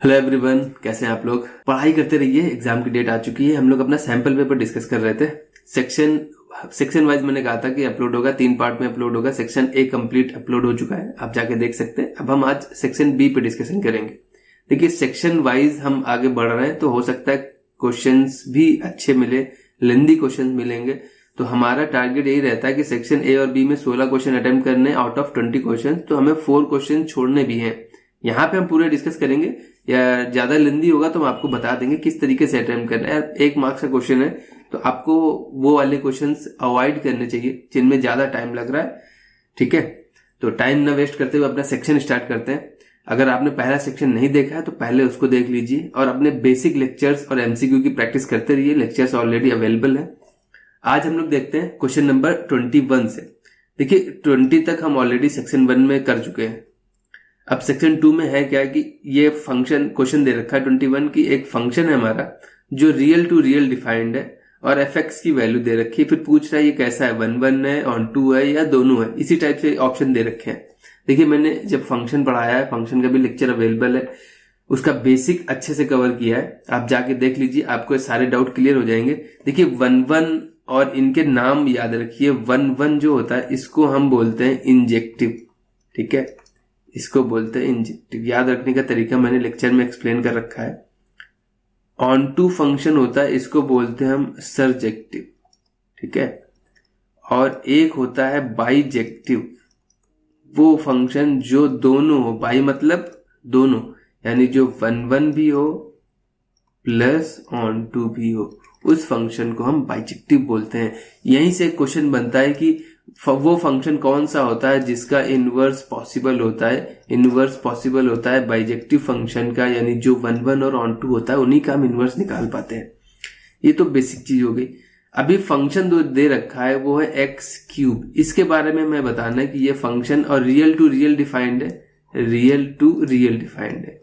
Hello everyone, कैसे हैं आप लोग। पढ़ाई करते रहिए, एग्जाम की डेट आ चुकी है। हम लोग अपना सैंपल पेपर डिस्कस कर रहे थे। सेक्शन वाइज मैंने कहा था कि अपलोड होगा, 3 पार्ट में अपलोड होगा। सेक्शन ए कंप्लीट अपलोड हो चुका है, आप जाके देख सकते हैं। अब हम आज सेक्शन बी पे डिस्कशन करेंगे। देखिए, सेक्शन वाइज हम आगे बढ़ रहे हैं तो हो सकता है क्वेश्चंस भी अच्छे मिले, लेंदी क्वेश्चंस मिलेंगे। तो हमारा टारगेट यही रहता है कि सेक्शन ए और बी में 16 क्वेश्चन अटेम्प्ट करने आउट ऑफ 20 क्वेश्चन, तो हमें 4 क्वेश्चन छोड़ने भी हैं। यहाँ पे हम पूरे डिस्कस करेंगे, या ज्यादा लेंदी होगा तो हम आपको बता देंगे किस तरीके से अटेम्प्ट करना है। 1 मार्क्स का क्वेश्चन है तो आपको वो वाले क्वेश्चंस अवॉइड करने चाहिए जिनमें ज्यादा टाइम लग रहा है। ठीक है, तो टाइम ना वेस्ट करते हुए अपना सेक्शन स्टार्ट करते हैं। अगर आपने पहला सेक्शन नहीं देखा है तो पहले उसको देख लीजिए और अपने बेसिक लेक्चर्स और एमसीक्यू की प्रैक्टिस करते रहिए। लेक्चर्स ऑलरेडी अवेलेबल है। आज हम लोग देखते हैं क्वेश्चन नंबर 21 से। देखिए, 20 तक हम ऑलरेडी सेक्शन 1 में कर चुके हैं। अब सेक्शन 2 में है क्या कि ये फंक्शन क्वेश्चन दे रखा है 21 की, एक फंक्शन है हमारा जो रियल टू रियल डिफाइंड है और एफ(x) की वैल्यू दे रखी है। फिर पूछ रहा है ये कैसा है, 1 है, ऑन 2 है या दोनों है। इसी टाइप से ऑप्शन दे रखे हैं। देखिए, मैंने जब फंक्शन पढ़ाया है, फंक्शन का भी लेक्चर अवेलेबल है, उसका बेसिक अच्छे से कवर किया है। आप जाके देख लीजिए, आपको सारे डाउट क्लियर हो जाएंगे। देखिए, 1 और इनके नाम याद रखिए। 1 जो होता है इसको हम बोलते हैं इंजेक्टिव। ठीक है, इसको बोलते हैं इंजेक्टिव। याद रखने का तरीका मैंने लेक्चर में एक्सप्लेन कर रखा है। ऑन टू फंक्शन होता है, इसको बोलते हैं हम सरजेक्टिव। ठीक है, और एक होता है बाइजेक्टिव, वो फंक्शन जो दोनों हो। बाई मतलब दोनों, यानी जो 1 भी हो प्लस ऑन टू भी हो, उस फंक्शन को हम बाइजेक्टिव बोलते हैं। यहीं से क्वेश्चन बनता है कि वो फंक्शन कौन सा होता है जिसका इनवर्स पॉसिबल होता है। इनवर्स पॉसिबल होता है बाइजेक्टिव फंक्शन का, यानी जो 1 और ऑन टू होता है उन्हीं का हम इनवर्स निकाल पाते हैं। ये तो बेसिक चीज हो गई। अभी फंक्शन जो दे रखा है वो है x³। इसके बारे में मैं बताना है कि ये फंक्शन और रियल टू रियल डिफाइंड है। रियल टू रियल डिफाइंड है।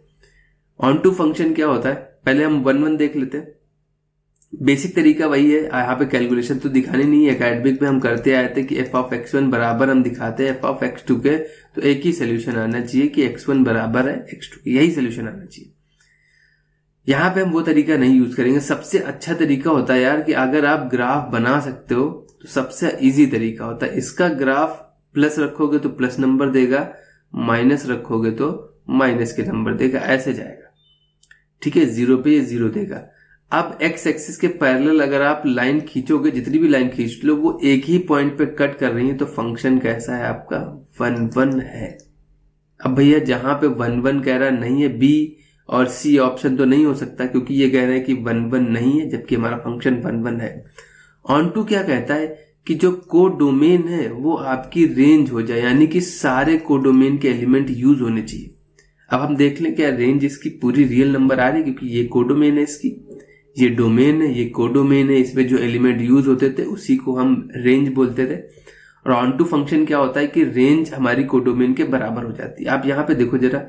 ऑन टू फंक्शन क्या होता है, पहले हम 1 देख लेते हैं। बेसिक तरीका वही है। यहाँ पे कैलकुलेशन तो दिखानी नहीं है, एकेडमिक में हम करते आए थे कि f(x1) बराबर हम दिखाते हैं f(x2) के, तो एक ही सोल्यूशन आना चाहिए कि x1 बराबर है x2, यही सोल्यूशन आना चाहिए। यहाँ पे हम वो तरीका नहीं यूज करेंगे। सबसे अच्छा तरीका होता है यार कि अगर आप ग्राफ बना सकते हो तो सबसे इजी तरीका होता है इसका। ग्राफ प्लस रखोगे तो प्लस नंबर देगा, माइनस रखोगे तो माइनस के नंबर देगा, ऐसे जाएगा। ठीक है, 0 पे ये 0 देगा। अब x एक्सिस के पैरेलल अगर आप लाइन खींचोगे, जितनी भी लाइन खींच लो वो एक ही पॉइंट पे कट कर रही है, तो फंक्शन कैसा है आपका, 1 है। अब भैया जहां पे 1 कह रहा नहीं है, b और c ऑप्शन तो नहीं हो सकता, क्योंकि ये कह रहे हैं कि 1 नहीं है जबकि हमारा फंक्शन 1 है। ऑन टू क्या कहता है कि जो कोडोमेन है वो आपकी रेंज हो जाए, यानी कि सारे कोडोमेन के एलिमेंट यूज होने चाहिए। अब हम देख लें क्या रेंज इसकी पूरी रियल नंबर आ रही है, क्योंकि ये कोडोमेन है इसकी, ये डोमेन है, ये कोडोमेन है। इसमें जो एलिमेंट यूज होते थे उसी को हम रेंज बोलते थे। और ऑन टू फंक्शन क्या होता है कि रेंज हमारी कोडोमेन के बराबर हो जाती है। आप यहाँ पे देखो जरा,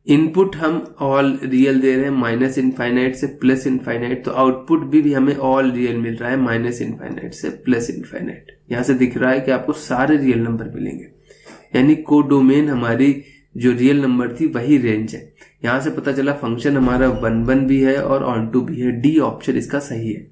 इनपुट हम ऑल रियल दे रहे हैं माइनस इनफाइनाइट से प्लस इनफाइनाइट, तो आउटपुट भी हमें ऑल रियल मिल रहा है माइनस इनफाइनाइट से प्लस इनफाइनाइट। यहाँ से दिख रहा है कि आपको सारे रियल नंबर मिलेंगे, यानी कोडोमेन हमारी जो रियल नंबर थी वही रेंज है। यहां से पता चला फंक्शन हमारा 1 भी है और ऑन टू भी है। डी ऑप्शन इसका सही है।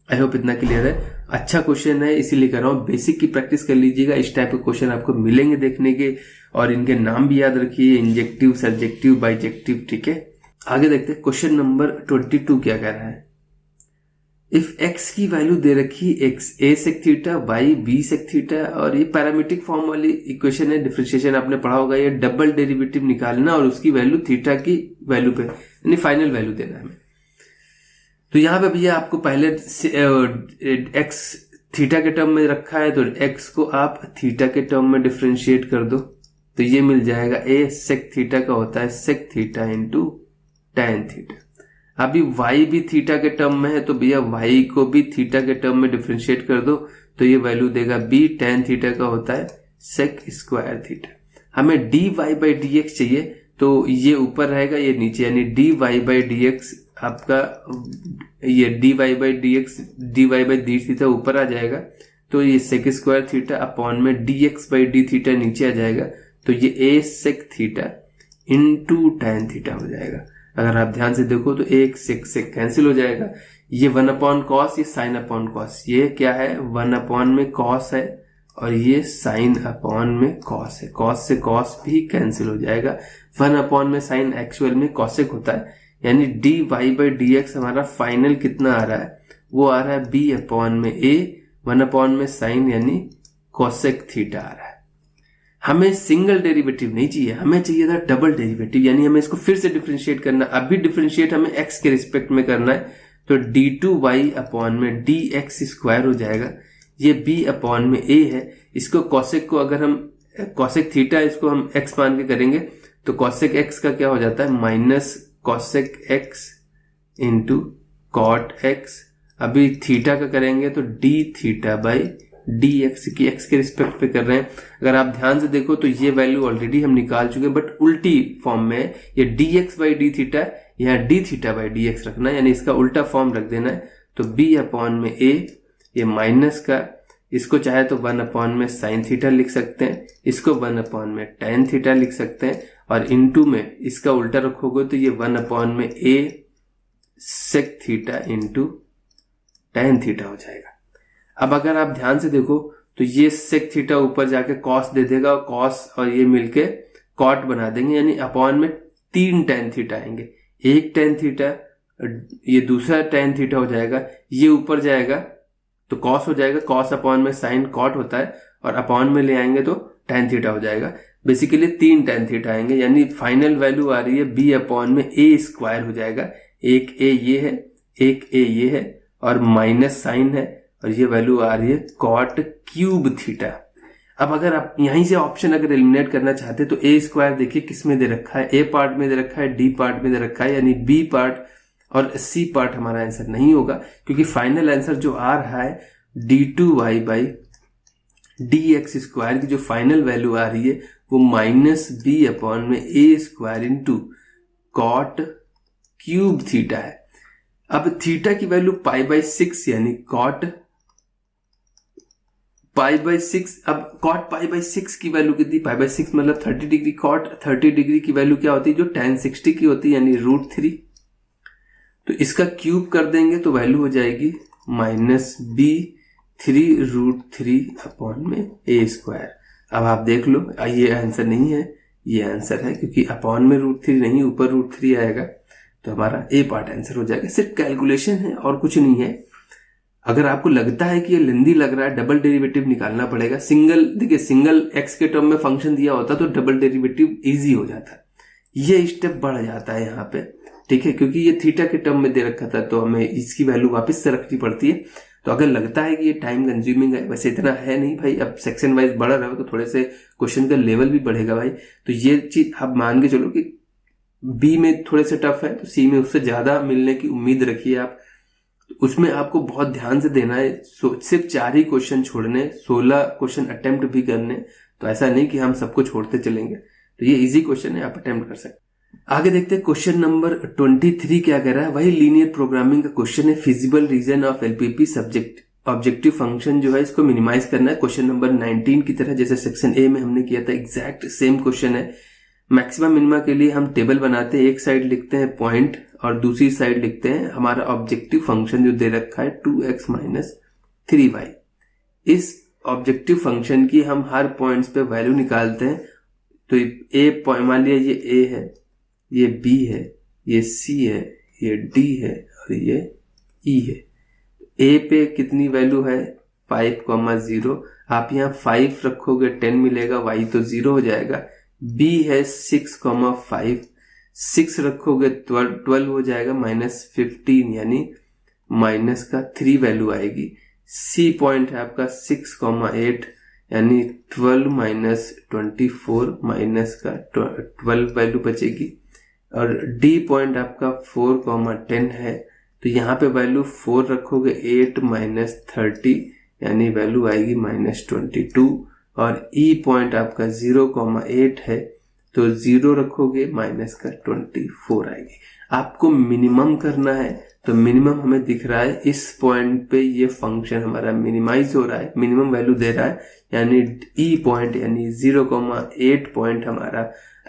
आई होप इतना क्लियर है। अच्छा क्वेश्चन है, इसीलिए कर रहा हूं। बेसिक की प्रैक्टिस कर लीजिएगा, इस टाइप के क्वेश्चन आपको मिलेंगे देखने के, और इनके नाम भी याद रखिए, इंजेक्टिव, सरजेक्टिव, बाइजेक्टिव। ठीक है, आगे देखते हैं क्वेश्चन नंबर 22 क्या कह रहा है। इफ x की वैल्यू दे रखी x a sec theta, y b sec theta, और ये पैरामीट्रिक फॉर्म वाली इक्वेशन है। डिफरेंशिएशन आपने पढ़ा होगा, ये डबल डेरिवेटिव निकालना और उसकी वैल्यू थीटा की वैल्यू पे, यानी फाइनल वैल्यू देना है हमें। तो यहाँ पे भैया आपको पहले x थीटा के टर्म में रखा है, तो x को आप थीटा के टर्म में डिफरेंशिएट कर दो, तो ये मिल जाएगा a sec थीटा का होता है sec theta into tan theta. अभी y भी थीटा के टर्म में है, तो भैया y को भी थीटा के टर्म में डिफरेंशिएट कर दो, तो ये वैल्यू देगा b tan थीटा का होता है sec स्क्वायर थीटा। हमें dy बाई dx चाहिए, तो ये ऊपर रहेगा, ये नीचे, यानी dy बाई dx आपका, ये dy बाई d थीटा ऊपर आ जाएगा, तो ये sec स्क्वायर थीटा अपॉन में dx बाई d थीटा नीचे आ जाएगा, तो ये a sec theta into tan theta हो जाएगा। अगर आप ध्यान से देखो तो एक से कैंसिल हो जाएगा। ये 1 अपॉन कॉस, ये साइन अपॉन कॉस, ये क्या है 1 अपॉन में कॉस है और ये साइन अपॉन में कॉस है। कॉस से कॉस भी कैंसिल हो जाएगा। 1 अपॉन में साइन एक्चुअल में कॉसेक होता है, यानी dy बाई डी एक्स हमारा फाइनल कितना आ रहा है, वो आ रहा है b अपॉन में a 1 अपॉन में साइन यानी कॉसेक थीटा आ रहा है। हमें सिंगल डेरिवेटिव नहीं चाहिए, हमें चाहिए था डबल डेरिवेटिव, यानी हमें इसको फिर से डिफरेंशिएट करना। अभी डिफरेंशिएट हमें x के रिस्पेक्ट में करना है, तो d2y अपॉन में dx स्क्वायर हो जाएगा। ये b अपॉन में a है, इसको कॉसेक को अगर हम कॉसेक थीटा इसको हम x मान के करेंगे तो कॉसेक x का क्या हो जाता है minus cosec x into cot x। अभी थीटा का करेंगे तो d theta by d x की x के रिस्पेक्ट पे कर रहे हैं। अगर आप ध्यान से देखो तो ये वैल्यू ऑलरेडी हम निकाल चुके हैं, बट उल्टी फॉर्म में है। ये D x by D theta है, यहाँ D theta by d x रखना है, यानी इसका उल्टा फॉर्म रख देना है। तो b अपॉन में a, ये माइनस का, इसको चाहे तो 1 अपॉन में साइन थीटा लिख सकते हैं, इसको 1 अपॉन में टेन थीटा लिख सकते हैं, और इनटू में इसका उल्टा रखोगे तो ये 1 अपॉन में a sec theta into tan theta हो जाएगा। अब अगर आप ध्यान से देखो तो ये सेक थीटा ऊपर जाके कॉस दे देगा, और कॉस और ये मिलके कॉट बना देंगे, यानी अपॉन में 3 टेन थीटा आएंगे। एक टेन थीटा, ये दूसरा टेन थीटा हो जाएगा, ये ऊपर जाएगा तो कॉस हो जाएगा, कॉस अपॉन में साइन कॉट होता है, और अपॉन में ले आएंगे तो टेन थीटा हो जाएगा। बेसिकली 3 टेन थीटा आएंगे, यानी फाइनल वैल्यू आ रही है b अपॉन में a स्क्वायर हो जाएगा। एक a ये है, एक a ये है, और माइनस साइन है, और ये वैल्यू आ रही है कॉट क्यूब थीटा। अब अगर आप यहीं से ऑप्शन अगर एलिमिनेट करना चाहते तो a स्क्वायर देखिए किस में दे रखा है, a पार्ट में दे रखा है, d पार्ट में दे रखा है, यानी b पार्ट और c पार्ट हमारा आंसर नहीं होगा, क्योंकि फाइनल आंसर जो आ रहा है d2y by d x square की जो फाइनल वैल्यू आ रही है वो माइनस b अपॉन में a square into cot cube theta है। अब थीटा की वैल्यू पाई बाई 6 यानी कॉट पाई बाई 6। अब कॉट पाई बाई 6 की वैल्यू कितनी, पाई बाई 6 मतलब 30 डिग्री। कॉट 30 डिग्री की वैल्यू क्या होती है, जो tan 60 की होती है, यानी √3। तो इसका क्यूब कर देंगे तो वैल्यू हो जाएगी माइनस b3√3 अपॉन में a स्क्वायर। अब आप देख लो, ये आंसर नहीं है, ये आंसर है, क्योंकि अपॉन में √3 नहीं, ऊपर √3 आएगा, तो हमारा ए पार्ट आंसर हो जाएगा। सिर्फ कैलकुलेशन है और कुछ नहीं है। अगर आपको लगता है कि ये लेंदी लग रहा है, डबल डेरिवेटिव निकालना पड़ेगा। देखिए सिंगल एक्स के टर्म में फंक्शन दिया होता तो डबल डेरिवेटिव इजी हो जाता, ये स्टेप बढ़ जाता है यहाँ पे, ठीक है, क्योंकि ये थीटा के टर्म में दे रखा था तो हमें इसकी वैल्यू वापस से रखनी पड़ती है। तो अगर लगता है कि ये टाइम कंज्यूमिंग है, वैसे इतना है नहीं भाई, अब सेक्शन वाइज बढ़ रहा है तो थोड़े से क्वेश्चन का लेवल भी बढ़ेगा भाई। तो ये चीज आप मान के चलो कि बी में थोड़े से टफ है तो सी में उससे ज्यादा मिलने की उम्मीद रखिए आप। उसमें आपको बहुत ध्यान से देना है, सिर्फ 4 ही क्वेश्चन छोड़ने, 16 क्वेश्चन अटेम्प्ट भी करने। तो ऐसा नहीं कि हम सबको छोड़ते चलेंगे, तो ये इजी क्वेश्चन है, आप अटेम्प्ट कर सकते। आगे देखते हैं क्वेश्चन नंबर 23 क्या कह रहा है। वही लीनियर प्रोग्रामिंग का क्वेश्चन है। Feasible region of LPP subject objective function जो है इसको मिनिमाइज करना है। क्वेश्चन नंबर 19 की तरह जैसे सेक्शन ए में हमने किया था, एग्जैक्ट सेम क्वेश्चन है। मैक्सिमम मिनिमा के लिए हम टेबल बनाते हैं, एक साइड लिखते हैं पॉइंट और दूसरी साइड लिखते हैं हमारा ऑब्जेक्टिव फंक्शन जो दे रखा है 2x माइनस 3y। इस ऑब्जेक्टिव फंक्शन की हम हर पॉइंट्स पे वैल्यू निकालते हैं। तो ए पॉइंट, मान लिया ये a है, ये b है, ये c है, ये d है और ये e है। a पे कितनी वैल्यू है 5,0। आप यहाँ 5 रखोगे 10 मिलेगा, y तो 0 हो जाएगा। b है 6,5, 6 रखोगे 12 हो जाएगा, -15 यानी माइनस का 3 वैल्यू आएगी। c पॉइंट है आपका 6,8 यानी 12 माइनस 24 माइनस का 12 वैल्यू बचेगी। और d पॉइंट आपका 4,10 है, तो यहाँ पे वैल्यू 4 रखोगे 8 माइनस 30 यानी वैल्यू आएगी -22। और e पॉइंट आपका 0,8 है, तो 0 रखोगे माइनस का 24 आएगी। आपको मिनिमम करना है, तो मिनिमम हमें दिख रहा है इस पॉइंट पे ये फंक्शन हमारा मिनिमाइज हो रहा है, मिनिमम वैल्यू दे रहा है, यानी e पॉइंट यानी 0,8 पॉइंट हमारा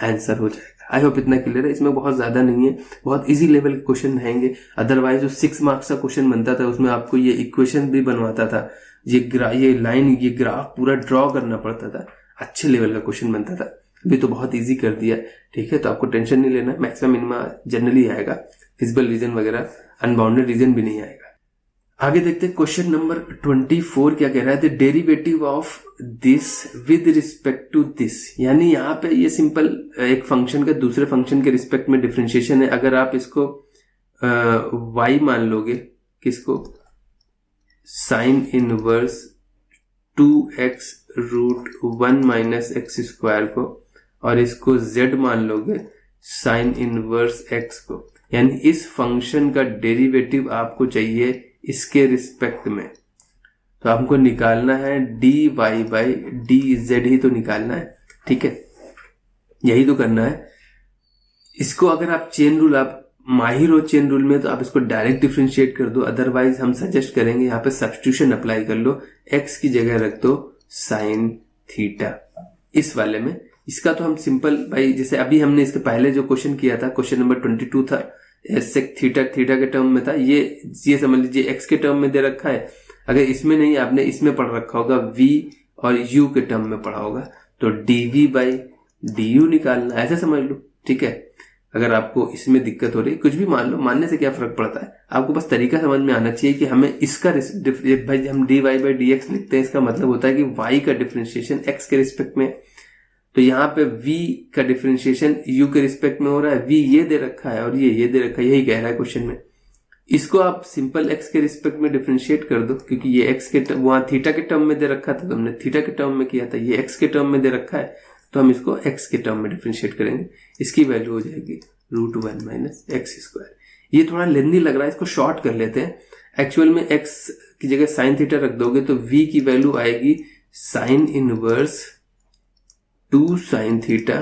आंसर हो जाएगा। आई होप इतना क्लियर है। इसमें बहुत ज्यादा नहीं है, बहुत इजी लेवल के क्वेश्चन रहेंगे। अदरवाइज जो 6 मार्क्स का क्वेश्चन बनता था उसमें आपको ये इक्वेशन भी बनवाता था, ये लाइन ये ग्राफ पूरा ड्रॉ करना पड़ता था, अच्छे लेवल का क्वेश्चन बनता था। अभी तो बहुत इजी कर दिया, ठीक है। तो आपको टेंशन नहीं लेना, मैक्सिमम मिनिमा जनरली आएगा, फिजिबल रीजन वगैरह अनबाउंडेड रीजन भी नहीं आएगा। आगे देखते हैं क्वेश्चन नंबर 24 क्या कह रहा है, the derivative of this with respect to this. यानी यहाँ पे ये सिंपल एक फंक्शन का दूसरे फंक्शन के रिस्पेक्ट में डिफरेंशिएशन है। अगर आप इसको y मान लोगे, किसको, sine inverse 2x root 1 minus x square को, और इसको z मान लोगे साइन इनवर्स x को, यानी इस फंक्शन का डेरिवेटिव आपको चाहिए इसके रिस्पेक्ट में। तो हमको निकालना है dy बाई dz ही तो निकालना है, ठीक है, यही तो करना है। इसको अगर आप चेन रूल, आप माहिर हो चेन रूल में, तो आप इसको डायरेक्ट डिफरेंशिएट कर दो। अदरवाइज हम सजेस्ट करेंगे यहाँ पे सब्स्टिट्यूशन अप्लाई कर लो, x की जगह रख दो साइन थीटा इस वाले में। इसका तो हम सिंपल भाई, जैसे अभी हमने इसके पहले जो क्वेश्चन किया था, क्वेश्चन नंबर 22 था, सेक थीटा के टर्म में था, ये समझ लीजिए एक्स के टर्म में दे रखा है। अगर इसमें नहीं, आपने इसमें पढ़ रखा होगा v और u के टर्म में पढ़ा होगा, तो dv बाई du निकालना, ऐसे समझ लो, ठीक है। अगर आपको इसमें दिक्कत हो रही, कुछ भी मान लो, मानने से क्या फर्क पड़ता है, आपको बस तरीका समझ में आना चाहिए कि हमें इसका भाई हम dy बाई dx लिखते हैं, इसका मतलब होता है कि y का डिफरेंशिएशन x के रिस्पेक्ट में। तो यहाँ पे v का डिफरेंशिएशन u के रिस्पेक्ट में हो रहा है, v ये दे रखा है और ये दे रखा है, यही कह रहा है क्वेश्चन में। इसको आप सिंपल x के रिस्पेक्ट में डिफरेंशिएट कर दो, क्योंकि ये x के वहां थीटा के टर्म में दे रखा था, तो हमने थीटा के टर्म में किया था, ये x के टर्म में दे रखा है, तो हम इसको x के टर्म में डिफरेंशिएट करेंगे। इसकी वैल्यू हो जाएगी रूट 1 माइनस एक्स स्क्वायर। ये थोड़ा लेंदी लग रहा है, इसको शॉर्ट कर लेते हैं। एक्चुअल में x की जगह साइन थीटा रख दोगे तो v की वैल्यू आएगी साइन इनवर्स 2 साइन थीटा,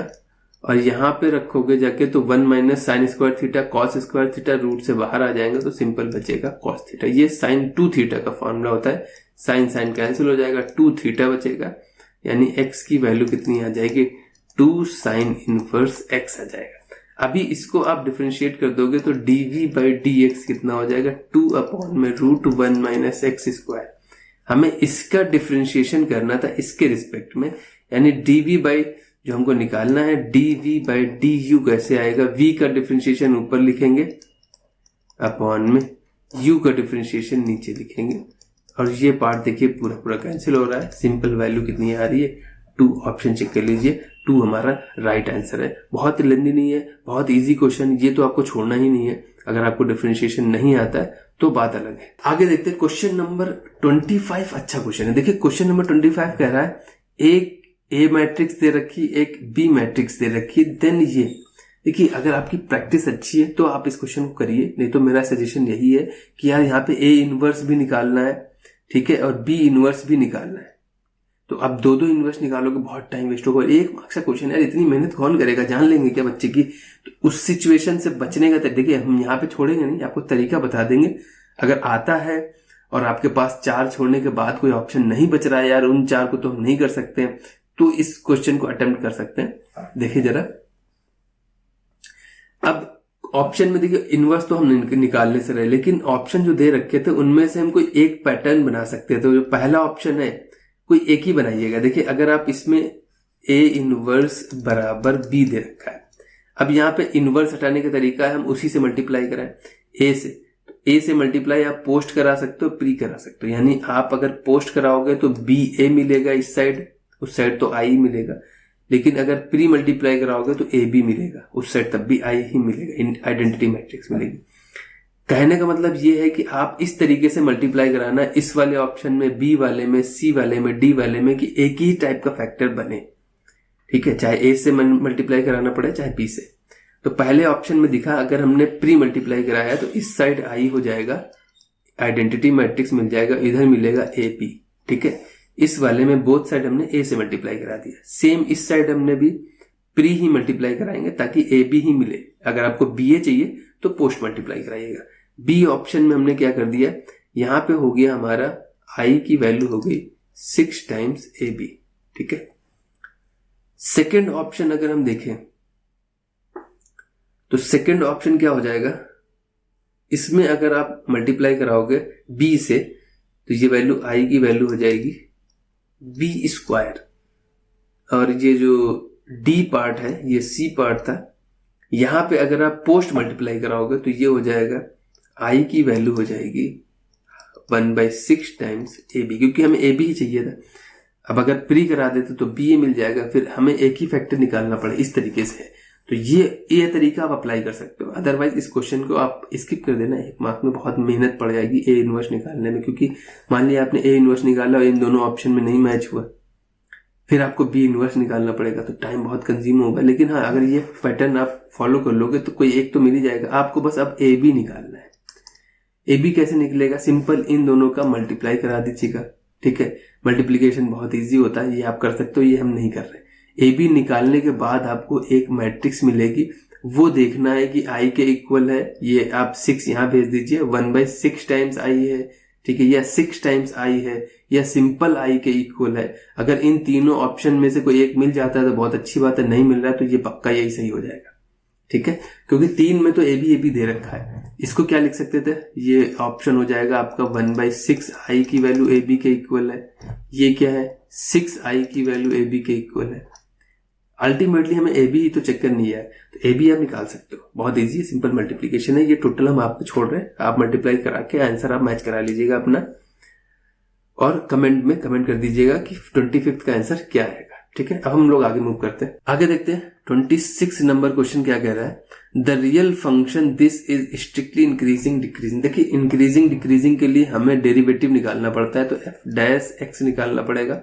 और यहां पे रखोगे जाके तो 1 minus sine square theta cos square theta, root से बाहर आ जाएंगे तो सिंपल बचेगा कॉस थीटा। ये साइन 2 थीटा का फॉर्मूला होता है, साइन साइन कैंसिल हो जाएगा, 2 थीटा बचेगा, यानी x की वैल्यू कितनी आ जाएगी, 2 साइन इनवर्स x आ जाएगा। अभी इसको आप डिफरेंशिएट कर दोगे तो dv बाई dx कितना हो जाएगा, 2 अपॉन में रूट 1 माइनस एक्स स्क्वायर। हमें इसका डिफरेंशिएशन करना था इसके रिस्पेक्ट में, यानी dv बाई, जो हमको निकालना है dv बाई du कैसे आएगा, v का डिफरेंशिएशन ऊपर लिखेंगे अपॉन में u का डिफरेंशिएशन नीचे लिखेंगे, और ये पार्ट देखिए पूरा कैंसिल हो रहा है। सिंपल वैल्यू कितनी आ रही है, 2। ऑप्शन चेक कर लीजिए, 2 हमारा राइट आंसर है। बहुत लेंदी नहीं है, बहुत इजी क्वेश्चन, ये तो आपको छोड़ना ही नहीं है। अगर आपको डिफरेंशिएशन नहीं आता है तो बात अलग है। आगे देखते हैं क्वेश्चन नंबर 25। अच्छा क्वेश्चन है, देखिए क्वेश्चन नंबर 25 कह रहा है, एक ए मैट्रिक्स दे रखी, एक बी मैट्रिक्स दे रखी, देन ये देखिए, अगर आपकी प्रैक्टिस अच्छी है तो आप इस क्वेश्चन को करिए, नहीं तो मेरा सजेशन यही है कि यार यहाँ पे ए इनवर्स भी निकालना है, ठीक है, और बी इनवर्स भी निकालना है। तो अब दो इनवर्स निकालोगे, बहुत टाइम वेस्ट होगा। 1 मार्क्स का क्वेश्चन, यार इतनी मेहनत कौन करेगा, जान लेंगे क्या बच्चे की। तो उस सिचुएशन से बचने का देखिए, हम यहाँ पे छोड़ेंगे नहीं, आपको तरीका बता देंगे। अगर आता है और आपके पास 4 छोड़ने के बाद कोई ऑप्शन नहीं बच रहा है, यार उन 4 को तो हम नहीं कर सकते, तो इस क्वेश्चन को अटेम्प्ट कर सकते हैं। देखिए जरा, अब ऑप्शन में देखिए इनवर्स तो हम निकालने से रहे, लेकिन ऑप्शन जो दे रखे थे उनमें से हम कोई एक पैटर्न बना सकते हैं। तो जो पहला ऑप्शन है कोई एक ही बनाइएगा। देखिए अगर आप इसमें ए इनवर्स बराबर बी दे रखा है, अब यहाँ पे इनवर्स हटाने का तरीका है हम उसी से मल्टीप्लाई कराएं ए से। तो ए से मल्टीप्लाई आप पोस्ट करा सकते हो, प्री करा सकते हो, यानी आप अगर पोस्ट कराओगे तो बी ए मिलेगा इस साइड, उस साइड तो आई मिलेगा, लेकिन अगर प्री मल्टीप्लाई कराओगे तो ए बी मिलेगा उस साइड, तब भी आई ही मिलेगा, आइडेंटिटी मैट्रिक्स मिलेगी। कहने का मतलब ये है कि आप इस तरीके से मल्टीप्लाई कराना इस वाले ऑप्शन में, बी वाले में, सी वाले में, डी वाले में, कि एक ही टाइप का फैक्टर बने, ठीक है, चाहे ए से मल्टीप्लाई कराना पड़े चाहे बी से। तो पहले ऑप्शन में दिखा, अगर हमने प्री मल्टीप्लाई कराया तो इस साइड आई हो जाएगा, आइडेंटिटी मैट्रिक्स मिल जाएगा, इधर मिलेगा ए बी, ठीक है। इस वाले में बोथ साइड हमने ए से मल्टीप्लाई करा दिया, सेम इस साइड हमने भी प्री ही मल्टीप्लाई कराएंगे ताकि ए बी ही मिले। अगर आपको बी ए चाहिए तो पोस्ट मल्टीप्लाई कराइएगा। बी ऑप्शन में हमने क्या कर दिया, यहां पे हो गया हमारा आई की वैल्यू हो गई 6 टाइम्स ए बी, ठीक है। सेकेंड ऑप्शन अगर हम देखें तो सेकंड ऑप्शन क्या हो जाएगा, इसमें अगर आप मल्टीप्लाई कराओगे b से तो ये वैल्यू i की वैल्यू हो जाएगी b स्क्वायर, और ये जो d पार्ट है ये c पार्ट था, यहां पे अगर आप पोस्ट मल्टीप्लाई कराओगे तो ये हो जाएगा i की वैल्यू हो जाएगी 1/6 टाइम्स ab, क्योंकि हमें ab ही चाहिए था। अब अगर प्री करा देते तो ba मिल जाएगा, फिर हमें एक ही फैक्टर निकालना पड़े, इस तरीके से। तो ये तरीका आप अप्लाई कर सकते हो। अदरवाइज इस क्वेश्चन को आप स्किप कर देना, एक मार्क में बहुत मेहनत पड़ जाएगी ए इनवर्स निकालने में, क्योंकि मान लिया आपने ए इनवर्स निकाला और इन दोनों ऑप्शन में नहीं मैच हुआ, फिर आपको बी इनवर्स निकालना पड़ेगा, तो टाइम बहुत कंज्यूम होगा। लेकिन हाँ, अगर ये पैटर्न आप फॉलो कर लोगे तो कोई एक तो मिल ही जाएगा। आपको बस अब ए बी निकालना है। ए बी कैसे निकलेगा, सिंपल इन दोनों का मल्टीप्लाई करा दीजिएगा, ठीक है। मल्टीप्लीकेशन बहुत ईजी होता है, ये आप कर सकते हो, ये हम नहीं कर रहे। ए बी निकालने के बाद आपको एक मैट्रिक्स मिलेगी, वो देखना है कि आई के इक्वल है, ये आप 6 यहां भेज दीजिए, 1/6 टाइम्स आई है, ठीक है, या 6 टाइम्स आई है, या सिंपल आई के इक्वल है। अगर इन तीनों ऑप्शन में से कोई एक मिल जाता है तो बहुत अच्छी बात है, नहीं मिल रहा है तो ये पक्का यही सही हो जाएगा, ठीक है, क्योंकि 3 में तो ए बी दे रखा है। इसको क्या लिख सकते थे, ये ऑप्शन हो जाएगा आपका 1/6 आई की वैल्यू ए बी के इक्वल है, ये क्या है 6 आई की वैल्यू ए बी के इक्वल है। अल्टीमेटली हमें ए बी ही तो चेक करनी है, तो ए बी आप निकाल सकते हो, बहुत इजी है, सिंपल मल्टीप्लीकेशन है। ये टोटल हम आपको छोड़ रहे हैं, आप मल्टीप्लाई करा के आंसर आप मैच करा लीजिएगा अपना, और कमेंट में कमेंट कर दीजिएगा कि 25th का आंसर क्या आएगा, ठीक है। अब हम लोग आगे मूव करते हैं, आगे देखते हैं 26 नंबर क्वेश्चन क्या कह रहा है। The real function this is strictly increasing decreasing. देखिए इंक्रीजिंग डिक्रीजिंग के लिए हमें डेरिवेटिव निकालना पड़ता है, तो एफ डैश एक्स निकालना पड़ेगा।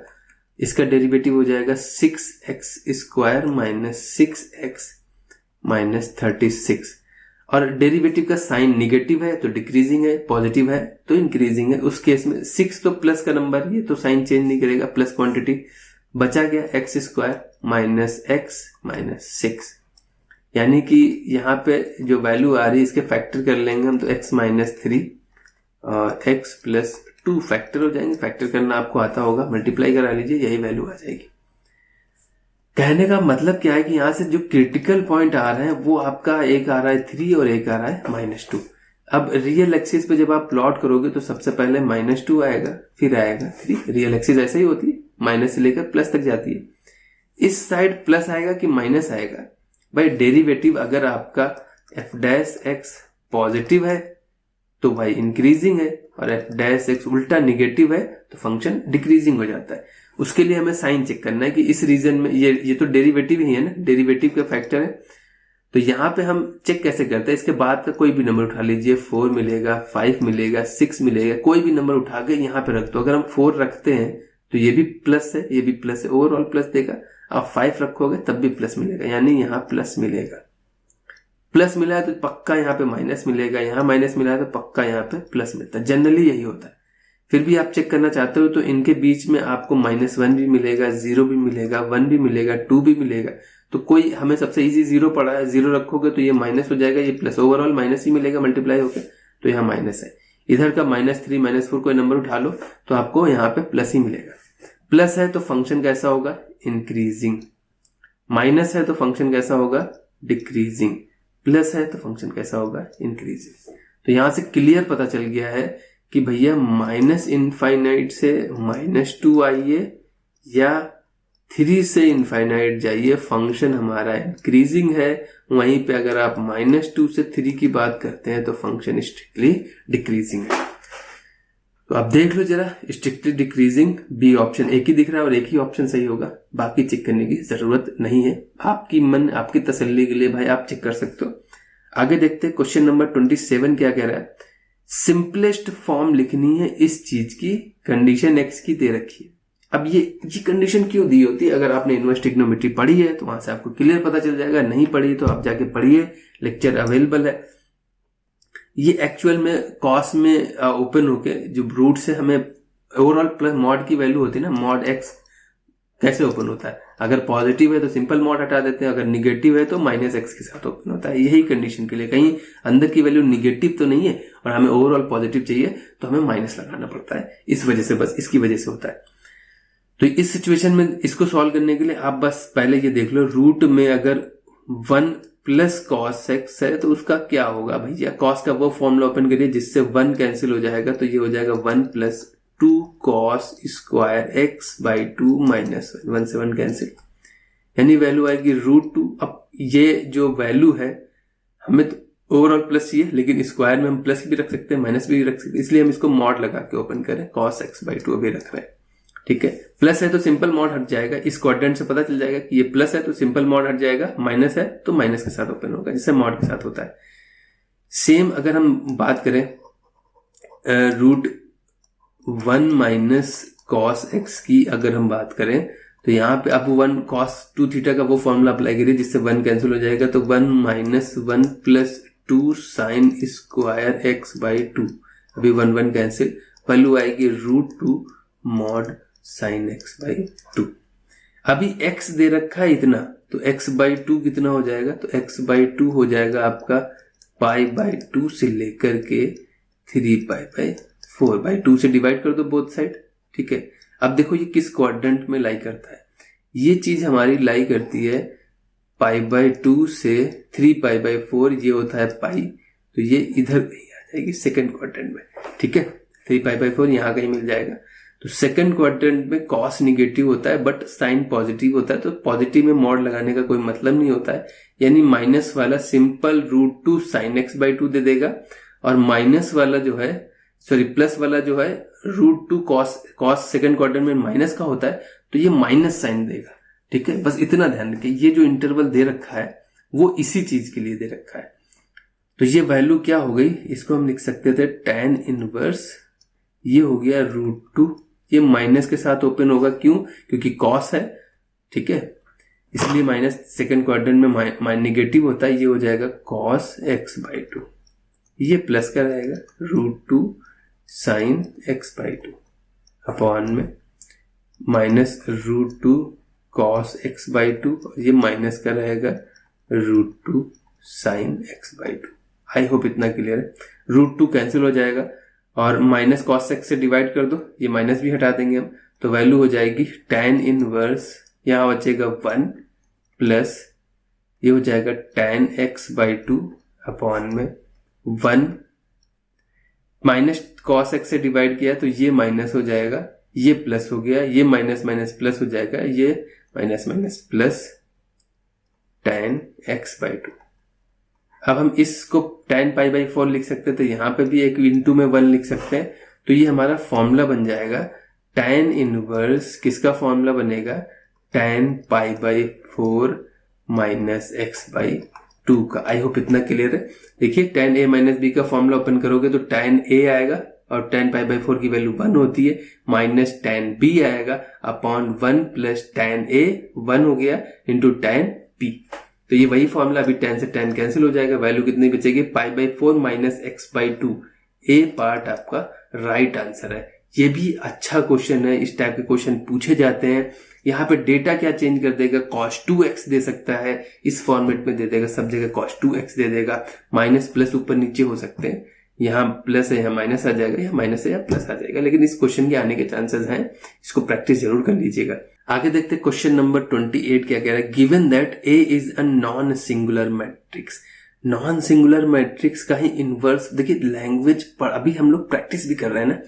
इसका डेरिवेटिव हो जाएगा 6x square minus 6x minus 36, और डेरिवेटिव का साइन निगेटिव है तो डिक्रीजिंग है, पॉजिटिव है तो इंक्रीजिंग है। उस केस में 6 तो प्लस का नंबर है तो साइन चेंज नहीं करेगा, प्लस क्वांटिटी बचा गया x square minus x minus 6, यानी कि यहाँ पे जो वैल्यू आ रही है इसके फैक्टर कर लेंगे हम, तो x माइनस 3 और x प्लस 2 फैक्टर हो जाएंगे। फैक्टर करना आपको आता होगा, मल्टीप्लाई करा लीजिए, यही वैल्यू आ जाएगी। कहने का मतलब क्या है कि यहां से जो क्रिटिकल पॉइंट आ रहे हैं वो आपका एक आ रहा है 3 और एक आ रहा है -2। अब रियल एक्सिस पे जब आप प्लॉट करोगे तो सबसे पहले -2 आएगा, फिर आएगा 3। रियल एक्सिस ऐसे ही होती है, माइनस से लेकर प्लस तक जाती है। इस साइड प्लस आएगा कि माइनस आएगा, भाई डेरिवेटिव अगर आपका एफ डैश एक्स पॉजिटिव है तो भाई इंक्रीजिंग है, और एफ डैश एक्स उल्टा निगेटिव है तो फंक्शन डिक्रीजिंग हो जाता है। उसके लिए हमें साइन चेक करना है कि इस रीजन में ये तो डेरिवेटिव ही है ना, डेरिवेटिव का फैक्टर है। तो यहाँ पे हम चेक कैसे करते हैं, इसके बाद का कोई भी नंबर उठा लीजिए, 4 मिलेगा, 5 मिलेगा, 6 मिलेगा, कोई भी नंबर उठा के यहाँ पे रख दो। अगर हम 4 रखते हैं तो ये भी प्लस है, ये भी प्लस है, ओवरऑल प्लस देगा। आप 5 रखोगे तब भी प्लस मिलेगा, यानी यहाँ प्लस मिलेगा। प्लस मिला है तो पक्का यहाँ पे माइनस मिलेगा, यहाँ माइनस मिला है तो पक्का यहाँ पे प्लस मिलता है, जनरली यही होता है। फिर भी आप चेक करना चाहते हो तो इनके बीच में आपको -1 भी मिलेगा, 0 भी मिलेगा, 1 भी मिलेगा, 2 भी मिलेगा। तो कोई हमें सबसे इजी 0 पड़ा है, 0 रखोगे तो ये माइनस हो जाएगा, ये प्लस, ओवरऑल माइनस ही मिलेगा मल्टीप्लाई होकर, तो यहाँ माइनस है। इधर का -3 -4 कोई नंबर उठा लो तो आपको यहाँ पे प्लस ही मिलेगा। प्लस है तो फंक्शन कैसा होगा, इंक्रीजिंग। माइनस है तो फंक्शन कैसा होगा, डिक्रीजिंग। प्लस है तो फंक्शन कैसा होगा, इंक्रीजिंग। तो यहां से क्लियर पता चल गया है कि भैया -इनफाइनाइट से -2 आइए या 3 से इनफाइनाइट जाइए, फंक्शन हमारा इंक्रीजिंग है। वहीं पे अगर आप -2 से 3 की बात करते हैं तो फंक्शन स्ट्रिक्टली डिक्रीजिंग है। तो आप देख लो जरा, स्ट्रिक्टली डिक्रीजिंग बी ऑप्शन एक ही दिख रहा है और एक ही ऑप्शन सही होगा, बाकी चेक करने की जरूरत नहीं है। आपकी मन आपकी तसल्ली के लिए भाई आप चेक कर सकते हो। आगे देखते हैं क्वेश्चन नंबर 27 क्या कह रहा है। सिंपलेस्ट फॉर्म लिखनी है इस चीज की, कंडीशन एक्स की दे रखी है। अब ये कंडीशन क्यों दी होती है, अगर आपने इनवर्स ट्रिग्नोमेट्री पढ़ी है तो वहां से आपको क्लियर पता चल जाएगा, नहीं पढ़ी तो आप जाके पढ़िए, लेक्चर अवेलेबल है। ये एक्चुअल में कॉस में ओपन होके जो रूट से हमें ओवरऑल प्लस मॉड की वैल्यू होती है ना, मॉड एक्स कैसे ओपन होता है, अगर पॉजिटिव है तो सिंपल मॉड हटा देते हैं, अगर निगेटिव है तो -x के साथ ओपन होता है। यही कंडीशन के लिए, कहीं अंदर की वैल्यू निगेटिव तो नहीं है और हमें ओवरऑल पॉजिटिव चाहिए तो हमें माइनस लगाना पड़ता है, इस वजह से, बस इसकी वजह से होता है। तो इस सिचुएशन में इसको सॉल्व करने के लिए आप बस पहले ये देख लो, रूट में अगर 1 प्लस कॉस एक्स है तो उसका क्या होगा भैया, कॉस का वो फॉर्मूला ओपन करिए जिससे 1 कैंसिल हो जाएगा, तो ये हो जाएगा 1 plus 2 cos square x by 2 minus 1 से 1 कैंसिल, यानी वैल्यू आएगी √2। अब ये जो वैल्यू है हमें तो ओवरऑल प्लस चाहिए, लेकिन स्क्वायर में हम प्लस भी रख सकते हैं माइनस भी रख सकते हैं, इसलिए हम इसको मॉड लगा के ओपन करें, कॉस एक्स बाई 2 अभी रख रहे हैं। ठीक है, प्लस है तो सिंपल मॉड हट जाएगा, इस क्वाड्रेंट से पता चल जाएगा कि ये प्लस है तो सिंपल मॉड हट जाएगा, माइनस है तो माइनस के साथ ओपन होगा, जैसे मॉड के साथ होता है। सेम अगर हम बात करें √1 माइनस कॉस एक्स की अगर हम बात करें, तो यहाँ पे अब 1 cos 2 थीटा का वो फॉर्मूला अप्लाई करिए जिससे 1 कैंसिल हो जाएगा, तो 1 minus 1 plus 2 sine square x by 2, अभी 1 1 कैंसिल, वैल्यू आएगी √2 मॉड साइन एक्स बाई 2। अभी x दे रखा है इतना, तो x बाई 2 कितना हो जाएगा, तो x बाई 2 हो जाएगा आपका पाई बाई 2 से लेकर के 3 पाई बाई 4, बाई 2 से डिवाइड कर दो बोथ साइड। ठीक है, अब देखो ये किस क्वाड्रेंट में लाई करता है, ये चीज हमारी लाई करती है पाई बाई 2 से 3 पाई बाई 4, ये होता है पाई, तो ये इधर कहीं आ जाएगी सेकेंड क्वाड्रेंट में। ठीक है, 3 पाई बाई 4 यहाँ कहीं मिल जाएगा। तो सेकंड क्वाड्रेंट में कॉस निगेटिव होता है बट साइन पॉजिटिव होता है, तो पॉजिटिव में मॉड लगाने का कोई मतलब नहीं होता है, यानी माइनस वाला सिंपल √2 साइन एक्स बाई 2 दे देगा, और माइनस वाला जो है प्लस वाला जो है √2 कॉस सेकंड क्वाड्रेंट में माइनस का होता है, तो ये माइनस साइन देगा। ठीक है, बस इतना ध्यान रखिए, ये जो इंटरवल दे रखा है वो इसी चीज के लिए दे रखा है। तो ये वैल्यू क्या हो गई, इसको हम लिख सकते थे tan इनवर्स, ये हो गया √2, ये माइनस के साथ ओपन होगा, क्यों, क्योंकि कॉस है। ठीक है, इसलिए माइनस सेकंड क्वाड्रेंट में निगेटिव होता है, ये हो जाएगा कॉस एक्स बाई 2, ये प्लस का रहेगा √2 साइन एक्स बाई 2 अपॉन में माइनस √2 कॉस एक्स बाई 2, ये माइनस का रहेगा √2 sine x by 2। I hope इतना क्लियर है। √2 कैंसिल हो जाएगा और माइनस कॉस एक्स से डिवाइड कर दो, ये माइनस भी हटा देंगे हम, तो वैल्यू हो जाएगी tan इनवर्स, यहाँ बचेगा 1 प्लस ये हो जाएगा tan x बाई 2 अपॉन में 1, माइनस कॉस एक्स से डिवाइड किया तो ये माइनस हो जाएगा, ये प्लस हो गया, ये माइनस माइनस प्लस हो जाएगा, ये minus minus plus tan x by 2। अब हम इसको tan पाई बाई 4 लिख सकते हैं, तो यहाँ पे भी एक इंटू में 1 लिख सकते हैं, तो ये हमारा फॉर्मूला बन जाएगा tan इनवर्स, किसका फॉर्मूला बनेगा, tan pi by 4 minus x by 2 का। आई होप इतना क्लियर है। देखिए tan a माइनस बी का फॉर्मूला ओपन करोगे तो tan a आएगा और tan पाई बाई 4 की वैल्यू 1 होती है, माइनस tan b आएगा अपॉन 1 प्लस tan a 1 हो गया इंटू tan b, तो ये वही फॉर्मूला, अभी tan से tan कैंसिल हो जाएगा, वैल्यू कितनी बचेगी, pi by 4 minus x by 2। A part आपका राइट आंसर है। ये भी अच्छा क्वेश्चन है, इस टाइप के क्वेश्चन पूछे जाते हैं। यहाँ पे डेटा क्या चेंज कर देगा, cos 2x दे सकता है, इस फॉर्मेट में दे देगा, सब जगह cos 2x दे देगा, माइनस प्लस ऊपर नीचे हो सकते हैं, यहाँ प्लस है यहाँ माइनस आ जाएगा, यहाँ माइनस है यहाँ प्लस आ जाएगा, लेकिन इस क्वेश्चन के आने के चांसेस हैं, इसको प्रैक्टिस जरूर कर लीजिएगा। आगे देखते हैं क्वेश्चन नंबर 28 क्या कह रहा है, given that A is a non singular matrix. Non singular matrix का ही इनवर्स, देखिए लैंग्वेज अभी हम लोग प्रैक्टिस भी कर रहे हैं ना,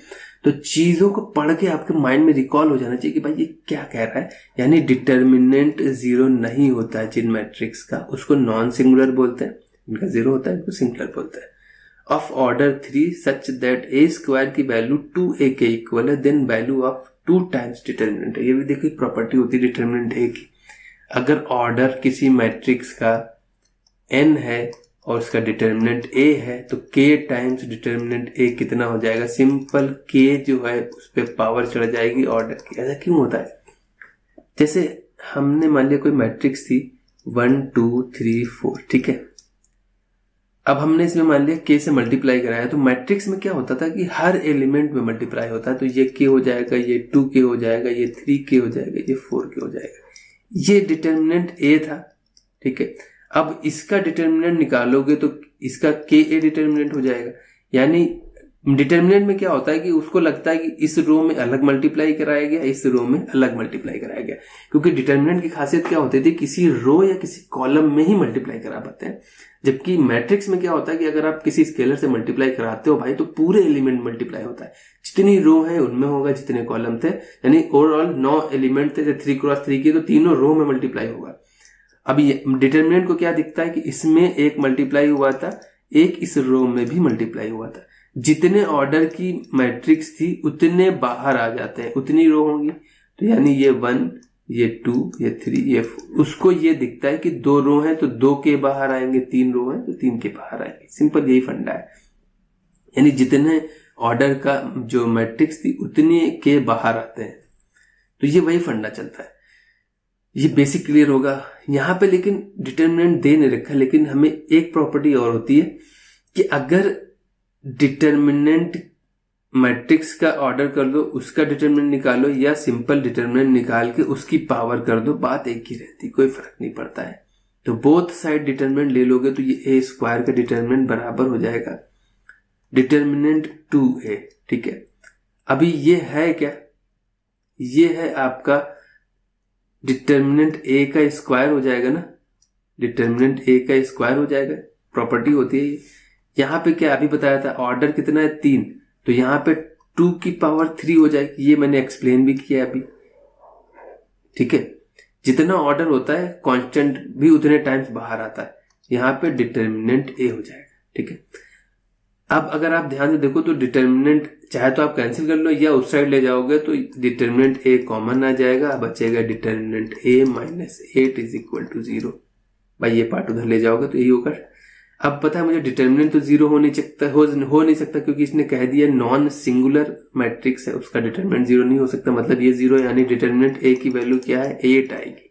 तो चीजों को पढ़ के आपके माइंड में रिकॉल हो जाना चाहिए कि भाई ये क्या कह रहा है। यानी डिटर्मिनेंट 0 नहीं होता है जिन मैट्रिक्स का, उसको नॉन सिंगुलर बोलते हैं, इनका 0 होता है इनको सिंगुलर बोलते हैं। Of order 3 such that a square की वैल्यू 2a के इक्वल है, then value of 2 times determinant है। ये भी देखिए प्रॉपर्टी होती है डिटर्मिनेंट a की। अगर ऑर्डर किसी मैट्रिक्स का n है और उसका डिटर्मिनेंट a है, तो k टाइम्स डिटर्मिनेंट a कितना हो जाएगा, सिंपल k जो है उस पर पावर चढ़ जाएगी ऑर्डर की। ऐसा क्यों होता है, जैसे हमने मान लिया कोई मैट्रिक्स थी 1 2 3 4, ठीक है, अब हमने इसमें मान लिया k से मल्टीप्लाई कराया, तो मैट्रिक्स में क्या होता था कि हर एलिमेंट में मल्टीप्लाई होता है, तो ये k हो जाएगा, ये 2k हो जाएगा, ये 3k हो जाएगा, ये 4k हो जाएगा। ये डिटर्मिनेंट a था, ठीक है। अब इसका डिटर्मिनेंट निकालोगे तो इसका ka डिटर्मिनेंट हो जाएगा, यानी डिटर्मिनेंट में क्या होता है कि उसको लगता है कि इस रो में अलग मल्टीप्लाई कराया गया, इस रो में अलग मल्टीप्लाई कराया गया, क्योंकि डिटर्मिनेंट की खासियत क्या होती थी, किसी रो या किसी कॉलम में ही मल्टीप्लाई करा पाते हैं। जबकि मैट्रिक्स में क्या होता है कि अगर आप किसी स्केलर से मल्टीप्लाई कराते हो भाई तो पूरे एलिमेंट मल्टीप्लाई होता है, जितनी रो है उनमें होगा, जितने कॉलम थे, यानी ओवरऑल 9 एलिमेंट थे 3x3 की, तो तीनों रो में मल्टीप्लाई होगा। अभी डिटर्मिनेंट को क्या दिखता है कि इसमें एक मल्टीप्लाई हुआ था, एक इस रो में भी मल्टीप्लाई हुआ था, जितने ऑर्डर की मैट्रिक्स थी उतने बाहर आ जाते हैं, उतनी रो होंगी, तो यानी ये 1, ये 2, ये 3, ये 4, उसको ये दिखता है कि 2 रो हैं तो 2 के बाहर आएंगे, 3 रो हैं तो 3 के बाहर आएंगे। सिंपल यही फंडा है, यानी जितने ऑर्डर का जो मैट्रिक्स थी उतने के बाहर आते हैं, तो ये वही फंडा चलता है। ये बेसिक क्लियर होगा यहाँ पे। लेकिन डिटर्मिनेंट दे नहीं रखा, लेकिन हमें एक प्रॉपर्टी और होती है कि अगर डिटर्मिनेंट मैट्रिक्स का ऑर्डर कर दो, उसका डिटर्मिनेंट निकालो, या सिंपल डिटर्मिनेंट निकाल के उसकी पावर कर दो, बात एक ही रहती, कोई फर्क नहीं पड़ता है। तो बोथ साइड डिटर्मिनेंट ले लोगे तो ये a स्क्वायर का डिटर्मिनेंट बराबर हो जाएगा डिटर्मिनेंट 2a। ठीक है, अभी ये है क्या, ये है आपका डिटर्मिनेंट a का स्क्वायर हो जाएगा ना, डिटर्मिनेंट a का स्क्वायर हो जाएगा, प्रॉपर्टी होती है। यहाँ पे क्या अभी बताया था, ऑर्डर कितना है 3, तो यहाँ पे 2 की पावर 3 हो जाएगी, ये मैंने एक्सप्लेन भी किया अभी। ठीक है, जितना ऑर्डर होता है कांस्टेंट भी उतने टाइम्स बाहर आता है, यहाँ पे डिटर्मिनेंट a हो जाएगा। ठीक है, अब अगर आप ध्यान से देखो तो डिटर्मिनेंट चाहे तो आप कैंसिल कर लो या उस साइड ले जाओगे तो डिटर्मिनेंट a कॉमन आ जाएगा, बचेगा determinant a minus 8 is equal to 0। भाई ये पार्ट उधर ले जाओगे तो यही होगा। अब पता है मुझे डिटर्मिनेंट तो 0 हो नहीं सकता क्योंकि इसने कह दिया नॉन सिंगुलर मैट्रिक्स है, उसका डिटर्मिनेंट 0 नहीं हो सकता, मतलब ये 0, यानी डिटर्मिनेंट a की वैल्यू क्या है 8 आएगी।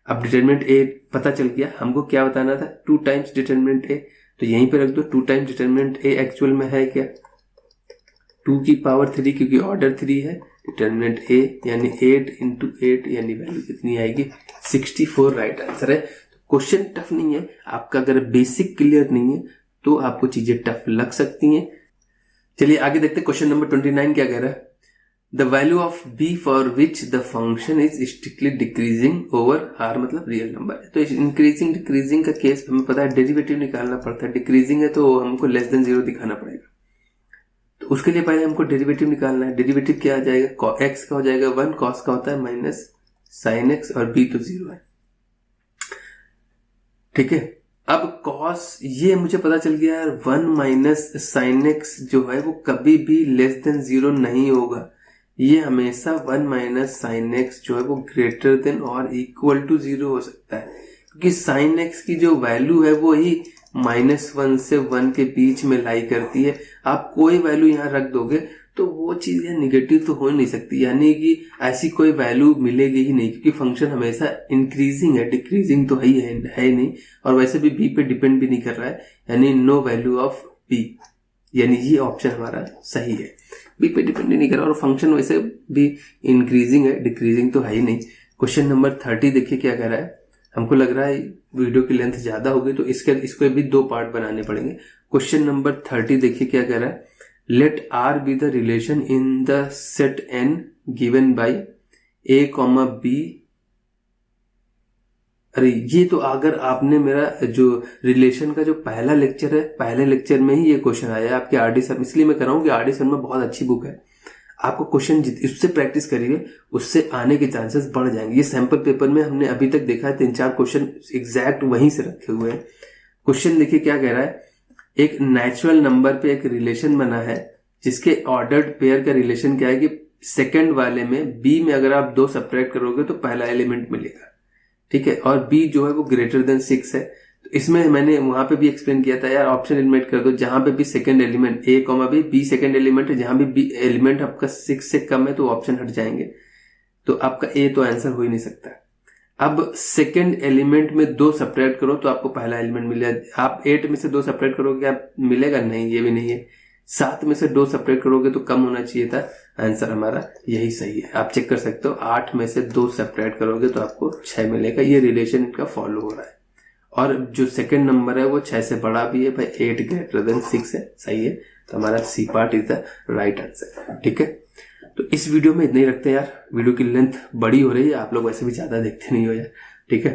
अब डिटर्मिनेंट a पता चल गया, हमको क्या बताना था 2 टाइम्स डिटर्मिनेंट a, तो यहीं पे रख दो 2 टाइम्स डिटर्मिनेंट a एक्चुअल में है क्या 2 की पावर 3, क्योंकि ऑर्डर 3 है, डिटर्मिनेंट a यानी 8 इंटू 8 यानी वैल्यू कितनी आएगी 64 राइट आंसर है। क्वेश्चन टफ नहीं है, आपका अगर बेसिक क्लियर नहीं है तो आपको चीजें टफ लग सकती हैं। चलिए आगे देखते हैं, क्वेश्चन नंबर 29 क्या कह रहा है, the value of b for which the function is strictly decreasing over r, मतलब रियल नंबर है। तो इंक्रीजिंग डिक्रीजिंग का केस हमें पता है, डेरिवेटिव निकालना पड़ता है, डिक्रीजिंग है तो हमको लेस देन 0 दिखाना पड़ेगा, तो उसके लिए पहले हमको डेरिवेटिव निकालना है। डेरिवेटिव क्या आ जाएगा, x का हो जाएगा 1, cos का होता है माइनस sin x, और b तो 0 है। ठीक है, अब cos ये मुझे पता चल गया यार 1 माइनस sin x जो है वो कभी भी लेस देन 0 नहीं होगा, ये हमेशा 1 माइनस sin x जो है वो ग्रेटर देन और इक्वल टू 0 हो सकता है, क्योंकि sin x की जो वैल्यू है वो ही -1 से 1 के बीच में लाई करती है। आप कोई वैल्यू यहाँ रख दोगे तो वो चीज है निगेटिव तो हो नहीं सकती, यानी कि ऐसी कोई वैल्यू मिलेगी ही नहीं, क्योंकि फंक्शन हमेशा इंक्रीजिंग है, डिक्रीजिंग तो है ही नहीं, और वैसे भी b पे डिपेंड भी नहीं कर रहा है, यानी नो वैल्यू ऑफ b, यानी ये ऑप्शन हमारा सही है, b पे डिपेंड नहीं कर रहा, और फंक्शन वैसे भी इंक्रीजिंग है, डिक्रीजिंग तो है ही नहीं। क्वेश्चन नंबर 30 देखिए क्या कह रहा है, हमको लग रहा है वीडियो की लेंथ ज्यादा होगी तो इसको भी 2 पार्ट बनाने पड़ेंगे। क्वेश्चन नंबर 30 देखिए क्या कह रहा है, let r be the relation in the set n given by a, b। अरे ये तो अगर आपने मेरा जो रिलेशन का जो पहला लेक्चर है, पहले लेक्चर में ही ये क्वेश्चन आया है आपके आर डी शर्मा, इसलिए मैं कर रहा हूँ कि आर डी शर्मा बहुत अच्छी बुक है, आपको क्वेश्चन उससे प्रैक्टिस करिए, उससे आने के चांसेस बढ़ जाएंगे। ये सैंपल पेपर में हमने अभी तक देखा है 3-4 क्वेश्चन एग्जैक्ट वहीं से रखे हुए हैं। क्वेश्चन देखिए क्या कह रहा है, एक नेचुरल नंबर पे एक रिलेशन बना है जिसके ऑर्डर्ड पेयर का रिलेशन क्या है कि सेकंड वाले में b में अगर आप 2 सब्ट्रैक्ट करोगे तो पहला एलिमेंट मिलेगा, ठीक है, और b जो है वो ग्रेटर देन 6 है। तो इसमें मैंने वहां पे भी एक्सप्लेन किया था यार, ऑप्शन एलिमिनेट कर दो, जहां पे भी second element a, b second element है, जहां भी b एलिमेंट आपका 6 से कम है तो ऑप्शन हट जाएंगे, तो आपका a तो आंसर हो ही नहीं सकता। अब सेकंड एलिमेंट में 2 सब्ट्रैक्ट करो तो आपको पहला एलिमेंट मिलेगा। आप 8 में से 2 सब्ट्रैक्ट करोगे क्या मिलेगा, नहीं, ये भी नहीं है। 7 में से 2 सब्ट्रैक्ट करोगे तो कम होना चाहिए था, आंसर हमारा यही सही है, आप चेक कर सकते हो। 8 में से 2 सब्ट्रैक्ट करोगे तो आपको 6 मिलेगा, ये रिलेशन इनका फॉलो हो रहा है। और जो सेकंड नंबर है वो 6 से बड़ा भी है भाई, 8 ग्रेटर देन 6 है, सही है, तो हमारा C part is the right answer. ठीक है, तो इस वीडियो में इतना ही रखते हैं यार, वीडियो की लेंथ बड़ी हो रही है, आप लोग वैसे भी ज्यादा देखते नहीं हो यार। ठीक है,